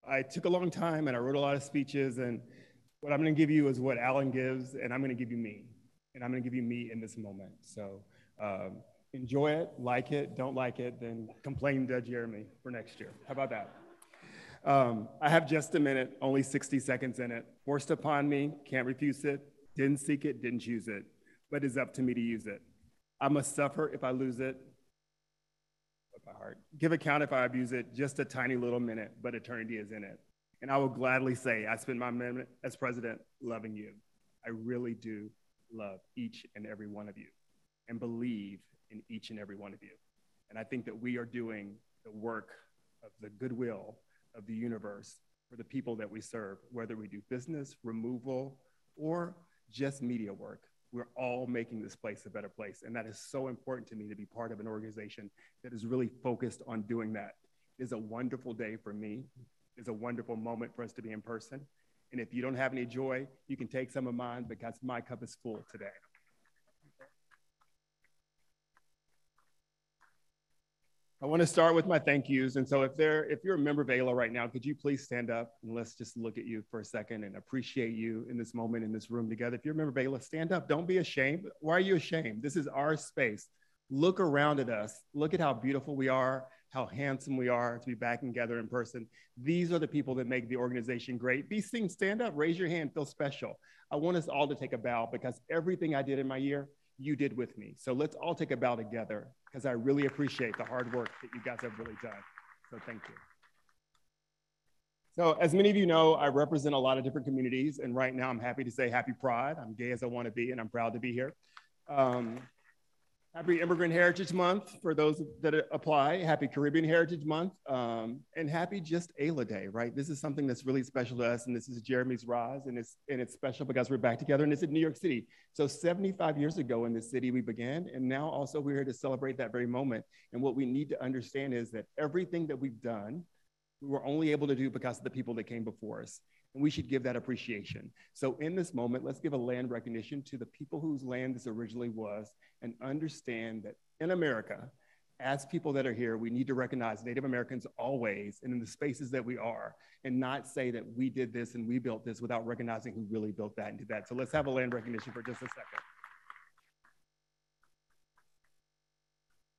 I took a long time and I wrote a lot of speeches, and what I'm gonna give you is what Allen gives, and I'm gonna give you me. And I'm gonna give you me in this moment. So enjoy it, like it, don't like it, then complain to Jeremy for next year. How about that? I have just a minute, only 60 seconds in it. Forced upon me, can't refuse it, didn't seek it, didn't choose it, but it's up to me to use it. I must suffer if I lose it. My heart. Give account if I abuse it, just a tiny little minute, but eternity is in it. And I will gladly say I spent my minute as president loving you. I really do love each and every one of you and believe in each and every one of you. And I think that we are doing the work of the goodwill of the universe for the people that we serve, whether we do business, removal, or just media work. We're all making this place a better place. And that is so important to me to be part of an organization that is really focused on doing that. It is a wonderful day for me. It's a wonderful moment for us to be in person. And if you don't have any joy, you can take some of mine because my cup is full today. I want to start with my thank yous. And so if you're a member of AILA right now, could you please stand up and let's just look at you for a second and appreciate you in this moment, in this room together. If you're a member of AILA, stand up. Don't be ashamed. Why are you ashamed? This is our space. Look around at us. Look at how beautiful we are, how handsome we are to be back together in person. These are the people that make the organization great. Be seen, stand up, raise your hand, feel special. I want us all to take a bow because everything I did in my year, you did with me. So let's all take a bow together because I really appreciate the hard work that you guys have really done. So thank you. So as many of you know, I represent a lot of different communities, and right now I'm happy to say Happy Pride. I'm gay as I want to be, and I'm proud to be here. Happy Immigrant Heritage Month for those that apply. Happy Caribbean Heritage Month, and happy just AILA Day, right? This is something that's really special to us, and this is Jeremy's rise, and it's special because we're back together, and it's in New York City. So 75 years ago in this city we began, and now also we're here to celebrate that very moment. And what we need to understand is that everything that we've done, we were only able to do because of the people that came before us. And we should give that appreciation. So in this moment, let's give a land recognition to the people whose land this originally was and understand that in America, as people that are here, we need to recognize Native Americans always and in the spaces that we are and not say that we did this and we built this without recognizing who really built that and did that. So let's have a land recognition for just a second.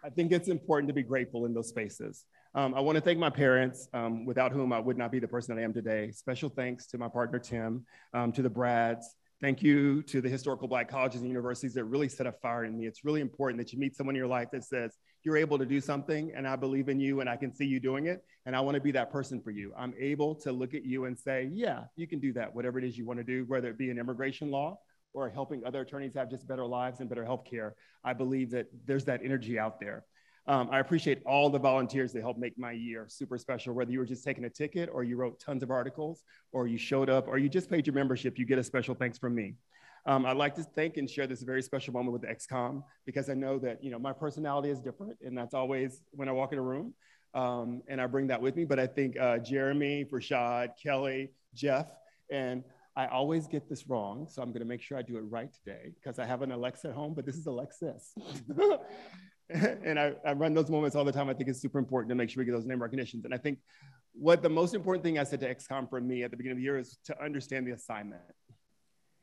I think it's important to be grateful in those spaces. I want to thank my parents, without whom I would not be the person that I am today. Special thanks to my partner, Tim, to the Brads. Thank you to the historical Black colleges and universities that really set a fire in me. It's really important that you meet someone in your life that says, you're able to do something and I believe in you and I can see you doing it. And I want to be that person for you. I'm able to look at you and say, yeah, you can do that, whatever it is you want to do, whether it be in immigration law or helping other attorneys have just better lives and better healthcare. I believe that there's that energy out there. I appreciate all the volunteers that helped make my year super special, whether you were just taking a ticket or you wrote tons of articles or you showed up or you just paid your membership, you get a special thanks from me. I'd like to thank and share this very special moment with XCOM because I know that my personality is different and that's always when I walk in a room and I bring that with me. But I think Jeremy, Rashad, Kelly, Jeff, and I always get this wrong, so I'm gonna make sure I do it right today because I have an Alexa at home, but this is Alexis. And I run those moments all the time. I think it's super important to make sure we get those name recognitions. And I think what the most important thing I said to XCOM for me at the beginning of the year is to understand the assignment.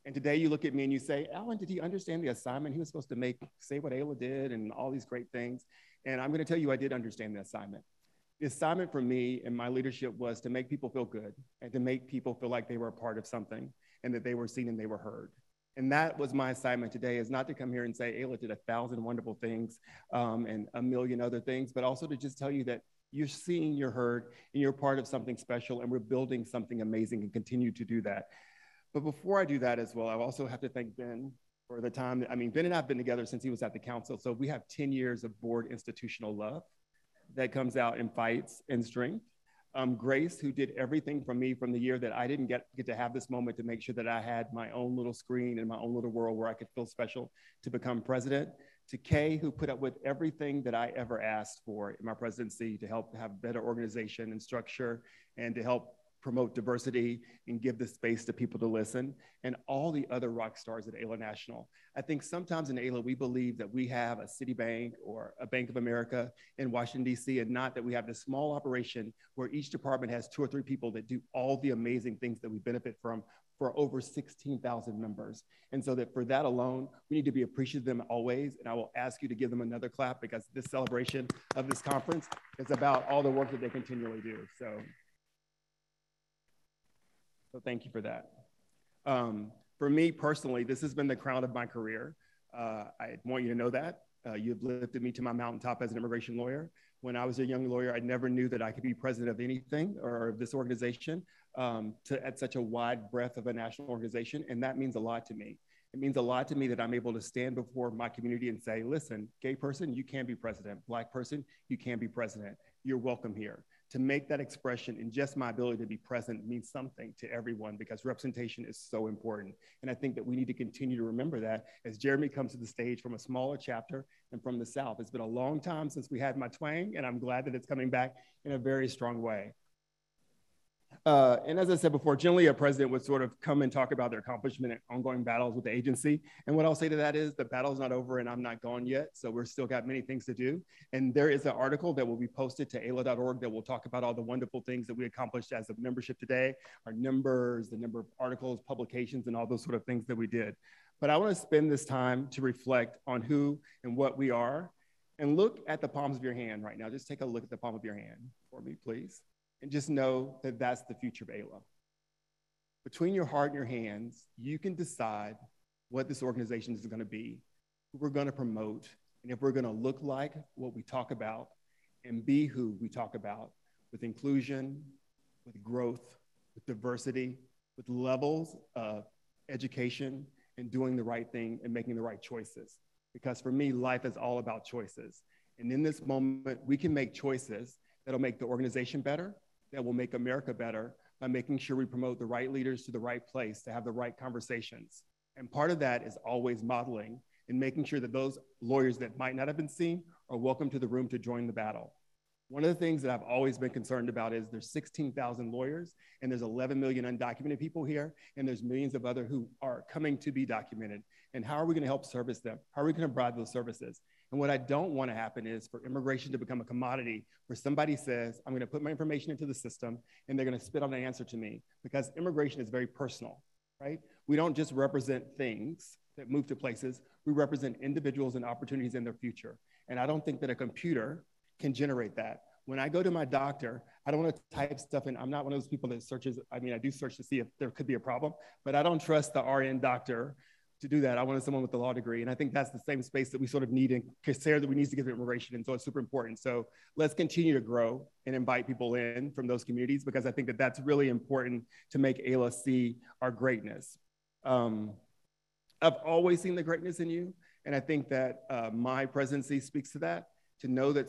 And today you look at me and you say, Alan, did he understand the assignment? He was supposed to say what AILA did and all these great things. And I'm gonna tell you, I did understand the assignment. The assignment for me and my leadership was to make people feel good and to make people feel like they were a part of something and that they were seen and they were heard. And that was my assignment today, is not to come here and say AILA did 1,000 wonderful things and a million other things, but also to just tell you that you're seen, you're heard, and you're part of something special, and we're building something amazing and continue to do that. But before I do that as well, I also have to thank Ben for the time. Ben and I have been together since he was at the council, so we have 10 years of board institutional love that comes out in fights and strength. Grace, who did everything for me from the year that I didn't get to have this moment to make sure that I had my own little screen and my own little world where I could feel special to become president. To Kay, who put up with everything that I ever asked for in my presidency to help have better organization and structure and to help promote diversity and give the space to people to listen, and all the other rock stars at AILA National. I think sometimes in AILA, we believe that we have a Citibank or a Bank of America in Washington, D.C., and not that we have this small operation where each department has 2 or 3 people that do all the amazing things that we benefit from for over 16,000 members. And so that for that alone, we need to be appreciative of them always. And I will ask you to give them another clap, because this celebration of this conference is about all the work that they continually do. So thank you for that. For me personally, this has been the crown of my career. I want you to know that. You've lifted me to my mountaintop as an immigration lawyer. When I was a young lawyer, I never knew that I could be president of anything or of this organization at such a wide breadth of a national organization. And that means a lot to me. It means a lot to me that I'm able to stand before my community and say, listen, gay person, you can be president. Black person, you can be president. You're welcome here. To make that expression and just my ability to be present means something to everyone, because representation is so important. And I think that we need to continue to remember that as Jeremy comes to the stage from a smaller chapter and from the South. It's been a long time since we had my twang, and I'm glad that it's coming back in a very strong way. And as I said before, generally a president would sort of come and talk about their accomplishment and ongoing battles with the agency. And what I'll say to that is the battle's not over and I'm not gone yet. So we're still got many things to do. And there is an article that will be posted to AILA.org that will talk about all the wonderful things that we accomplished as a membership today, our numbers, the number of articles, publications, and all those sort of things that we did. But I want to spend this time to reflect on who and what we are, and look at the palms of your hand right now. Just take a look at the palm of your hand for me, please. And just know that that's the future of AILA. Between your heart and your hands, you can decide what this organization is going to be, who we're going to promote, and if we're going to look like what we talk about and be who we talk about, with inclusion, with growth, with diversity, with levels of education, and doing the right thing and making the right choices. Because for me, life is all about choices. And in this moment, we can make choices that'll make the organization better, that will make America better, by making sure we promote the right leaders to the right place to have the right conversations. And part of that is always modeling and making sure that those lawyers that might not have been seen are welcome to the room to join the battle. One of the things that I've always been concerned about is there's 16,000 lawyers and there's 11 million undocumented people here, and there's millions of others who are coming to be documented. And how are we gonna help service them? How are we gonna provide those services? And what I don't want to happen is for immigration to become a commodity where somebody says, I'm going to put my information into the system and they're going to spit out an answer to me, because immigration is very personal, right? We don't just represent things that move to places. We represent individuals and opportunities in their future. And I don't think that a computer can generate that. When I go to my doctor, I don't want to type stuff in. I'm not one of those people that searches. I mean, I do search to see if there could be a problem, but I don't trust the RN doctor to do that. I wanted someone with a law degree. And I think that's the same space that we sort of need and care that we need to give to immigration. And so it's super important. So let's continue to grow and invite people in from those communities, because I think that that's really important to make AILA see our greatness. I've always seen the greatness in you. And I think that my presidency speaks to that. To know that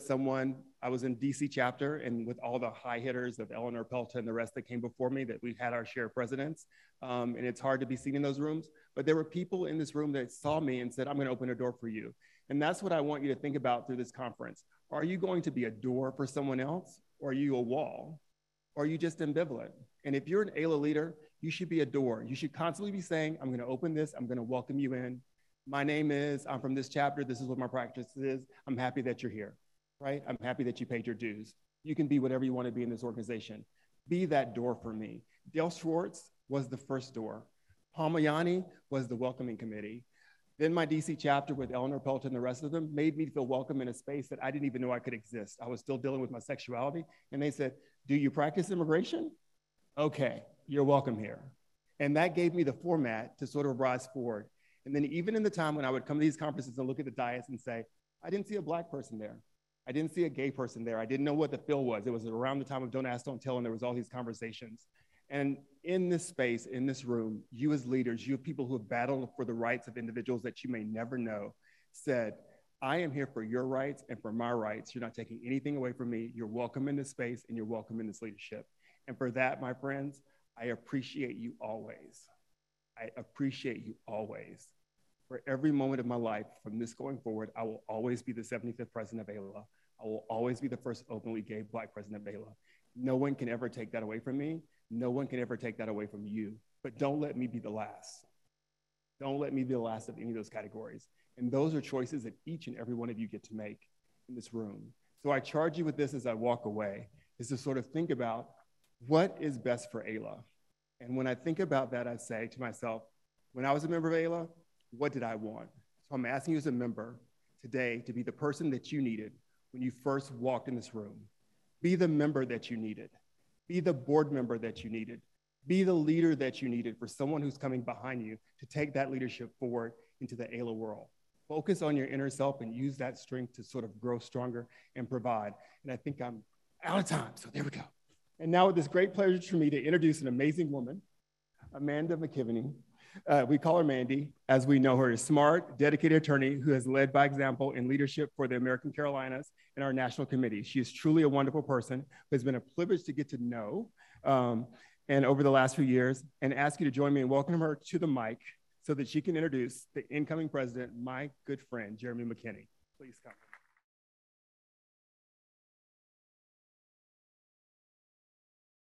I was in DC chapter, and with all the high hitters of Eleanor Pelton and the rest that came before me, that we've had our share of presidents. And it's hard to be seen in those rooms, but there were people in this room that saw me and said, I'm gonna open a door for you. And that's what I want you to think about through this conference. Are you going to be a door for someone else, or are you a wall? Or are you just ambivalent? And if you're an AILA leader, you should be a door. You should constantly be saying, I'm gonna open this, I'm gonna welcome you in. My name is, I'm from this chapter, this is what my practice is. I'm happy that you're here, right? I'm happy that you paid your dues. You can be whatever you want to be in this organization. Be that door for me. Dale Schwartz was the first door. Palmayani was the welcoming committee. Then my DC chapter with Eleanor Pelton and the rest of them made me feel welcome in a space that I didn't even know I could exist. I was still dealing with my sexuality. And they said, do you practice immigration? Okay, you're welcome here. And that gave me the format to sort of rise forward. And then even in the time when I would come to these conferences and look at the dais and say, I didn't see a Black person there. I didn't see a gay person there. I didn't know what the feel was. It was around the time of Don't Ask, Don't Tell, and there was all these conversations. And in this space, in this room, you as leaders, you people who have battled for the rights of individuals that you may never know, said, I am here for your rights and for my rights. You're not taking anything away from me. You're welcome in this space and you're welcome in this leadership. And for that, my friends, I appreciate you always. I appreciate you always. For every moment of my life from this going forward, I will always be the 75th president of AILA. I will always be the first openly gay Black president of AILA. No one can ever take that away from me. No one can ever take that away from you, but don't let me be the last. Don't let me be the last of any of those categories. And those are choices that each and every one of you get to make in this room. So I charge you with this as I walk away, is to sort of think about what is best for AILA. And when I think about that, I say to myself, when I was a member of AILA, what did I want? So I'm asking you as a member today to be the person that you needed when you first walked in this room. Be the member that you needed. Be the board member that you needed. Be the leader that you needed for someone who's coming behind you to take that leadership forward into the AILA world. Focus on your inner self and use that strength to sort of grow stronger and provide. And I think I'm out of time, so there we go. And now it's great pleasure for me to introduce an amazing woman, Amanda McKivney. We call her Mandy, as we know her, a smart, dedicated attorney who has led by example in leadership for the American Carolinas and our national committee. She is truly a wonderful person who has been a privilege to get to know and over the last few years, and ask you to join me in welcoming her to the mic so that she can introduce the incoming president, my good friend, Jeremy McKinney. Please come.